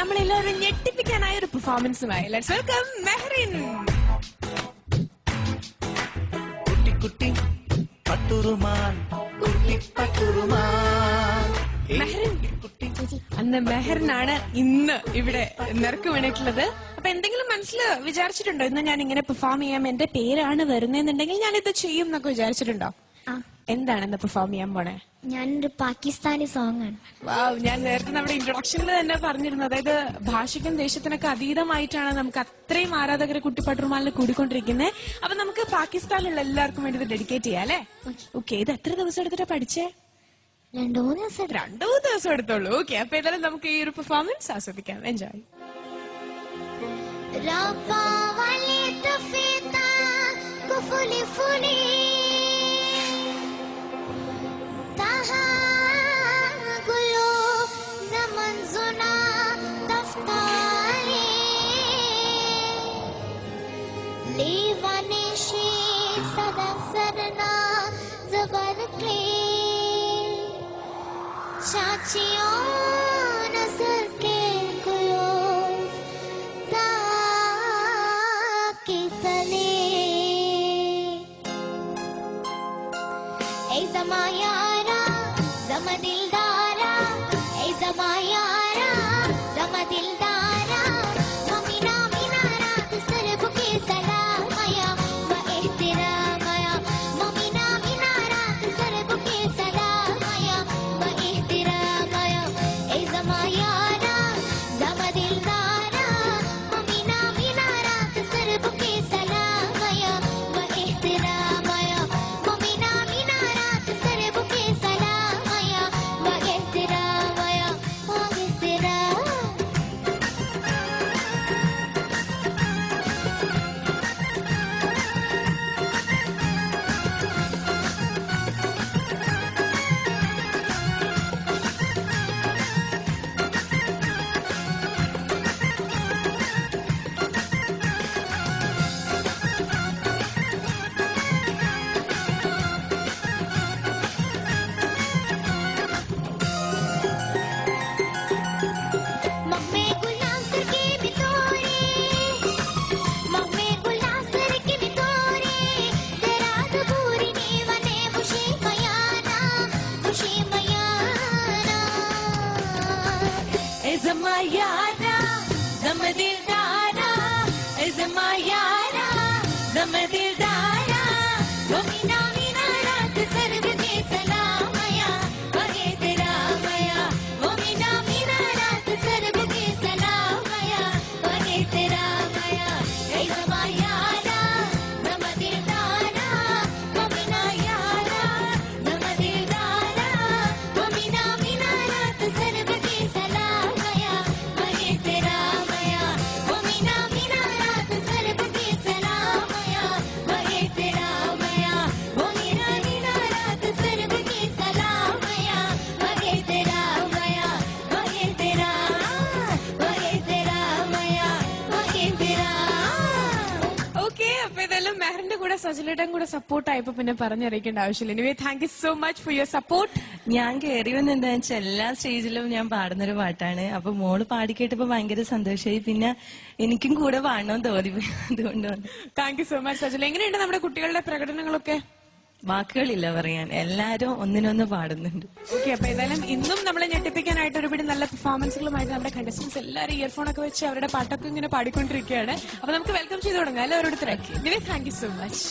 നമ്മളെല്ലാവരും ഞെട്ടിപ്പിക്കാനായ ഒരു പെർഫോമൻസുമായി let's welcome Mehreen. കുട്ടി കുട്ടി പട്ടുറുമാൽ കുട്ടി പട്ടുറുമാൽ. മെഹറിൻ അന്ന് മെഹറിനാണ് ഇന്ന് ഇവിടെ നിറക്ക് വേണ്ടിയിട്ടുള്ളത്. അപ്പൊ എന്തെങ്കിലും മനസ്സിൽ വിചാരിച്ചിട്ടുണ്ടോ ഇന്ന് ഞാൻ ഇങ്ങനെ പെർഫോം ചെയ്യാം, എന്റെ പേരാണ് വരുന്നതെന്നുണ്ടെങ്കിൽ ഞാൻ ഇത് ചെയ്യും എന്നൊക്കെ വിചാരിച്ചിട്ടുണ്ടോ? എന്താണ് ഇന്ന് പെർഫോം ചെയ്യാൻ പോണേ? ഞാനൊരു പാകിസ്ഥാനി സോങ് ആണ്. ഞാൻ നേരത്തെ നമ്മുടെ ഇൻട്രൊഡക്ഷനിൽ തന്നെ പറഞ്ഞിരുന്നു, അതായത് ഭാഷയ്ക്കും ദേശത്തിനൊക്കെ അതീതമായിട്ടാണ് നമുക്ക് അത്രയും ആരാധകരെ കുട്ടി പട്ടുറുമാലിന് കൂടിക്കൊണ്ടിരിക്കുന്നത്. അപ്പൊ നമുക്ക് പാകിസ്ഥാനിലുള്ള എല്ലാവർക്കും വേണ്ടി ഇത് ഡെഡിക്കേറ്റ് ചെയ്യാം അല്ലേ? ഓക്കെ, ഇത് എത്ര ദിവസം എടുത്തിട്ടാ പഠിച്ചേ? 2-3 ദിവസം എടുത്തോളൂ. ഓക്കെ, അപ്പൊ ഏതായാലും നമുക്ക് ഈ ഒരു പെർഫോമൻസ് ആസ്വദിക്കാം. എൻജോയ്. चाचियों नजर के गुलोब ताकि तले ऐ ज़मा यारा ज़मा दिलदारा ऐ ज़मा यारा ज़मा दिलदारा ममीना मीनारा सरब के सलामया व एहतरामया ममीना मीनारा सरब के सलामया व एहतरामया ऐ ज़मा यारा ज़मा दिलदारा ममीना मीनारा सरब के सलामया व एहतरामया ममीना मीनारा सरब के सलामया व एहतरामया व एहतराम. मम्मे गुलाम सर के बितोरे मम्मे गुलाम सर के बितोरे दराद पूरी नेवने मुशी मयाना ऐ ज़मा यारा ज़मा दिलदारा ऐ ज़मा यारा ज़मा दिलदारा ममीना मीनारा सरब के सलामया व एहतरामया ममीना मीनारा सरब के सलामया व एहतरामया ऐ ज़मा यारा ज़मा दिलदारा ममीना यारा ज़मा दिलदारा ममीना मीनारा सरब के सलामया व एहतरामया ममीना मीनारा सरब के सलामया व एहतरामया ममीना मीनारा सरब के सलामया व एहतरामया व एहतराम व एहतरामया व एहतराम. ഓക്കെ, അപ്പൊ ഇതെല്ലാം മെഹറിന്റെ കൂടെ സജലേട്ടൻ കൂടെ സപ്പോർട്ട് ആയപ്പോ പിന്നെ പറഞ്ഞറിയിക്കേണ്ട ആവശ്യമില്ല. Anyway thank you so much for your support. ഞാൻ കയറി വന്ന് എന്താ വെച്ചാൽ എല്ലാ സ്റ്റേജിലും ഞാൻ പാടുന്നൊരു പാട്ടാണ്. അപ്പൊ മോള് പാടിക്കേട്ടപ്പോ ഭയങ്കര സന്തോഷമായി. പിന്നെ എനിക്കും കൂടെ പാടണമെന്ന് തോന്നിപ്പോയി, അതുകൊണ്ടാണ്. Thank you so much Sajala. എങ്ങനെയുണ്ട് നമ്മുടെ കുട്ടികളുടെ പ്രകടനങ്ങളൊക്കെ? വാക്കുകളില്ല പറയാൻ, എല്ലാരും ഒന്നിനൊന്ന് പാടുന്നുണ്ട്. ഓക്കെ, അപ്പൊ ഏതായാലും ഇന്നും നമ്മളെ ഞെട്ടിപ്പിക്കാനായിട്ട് ഒരുപാട് നല്ല പെർഫോമൻസുകളുമായിട്ട് നമ്മുടെ കണ്ടസ്റ്റൻസ് എല്ലാവരും ഇയർഫോൺ ഒക്കെ വെച്ച് അവരുടെ പാട്ടൊക്കെ ഇങ്ങനെ പാടിക്കൊണ്ടിരിക്കുകയാണ്. അപ്പൊ നമുക്ക് വെൽക്കം ചെയ്ത് തുടങ്ങാം എല്ലാവരോട് തിരക്കി. Thank you so much.